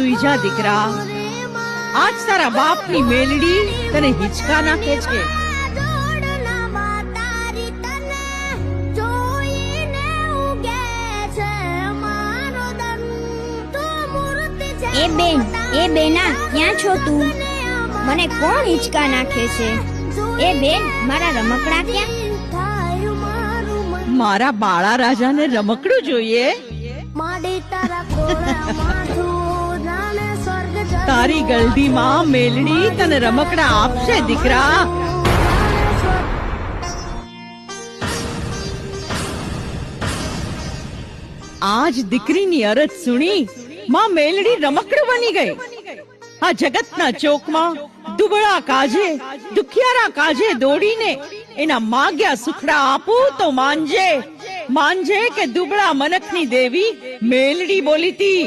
સુઈ જા દીકરા. આજ તારા બાપની મેલડી તને હિંચકા નાખે છે. એ બેના ક્યાં છો તું? મને કોણ હિંચકા નાખે છે? એ બેન, મારા રમકડા ક્યાં? મારા બાળા રાજાને રમકડું જોઈએ. તારી ગલડીમાં મેલડી તને રમકડા આપશે દીકરા. આજ દીકરીની અરજ સુણી માં મેલડી રમકડું બની ગઈ. આ જગતના ચોકમાં દુબળા કાજે દુખિયારા કાજે દોડીને એના માગ્યા સુખડા આપું તો માનજે કે દુબળા મનખની દેવી મેલડી બોલીતી.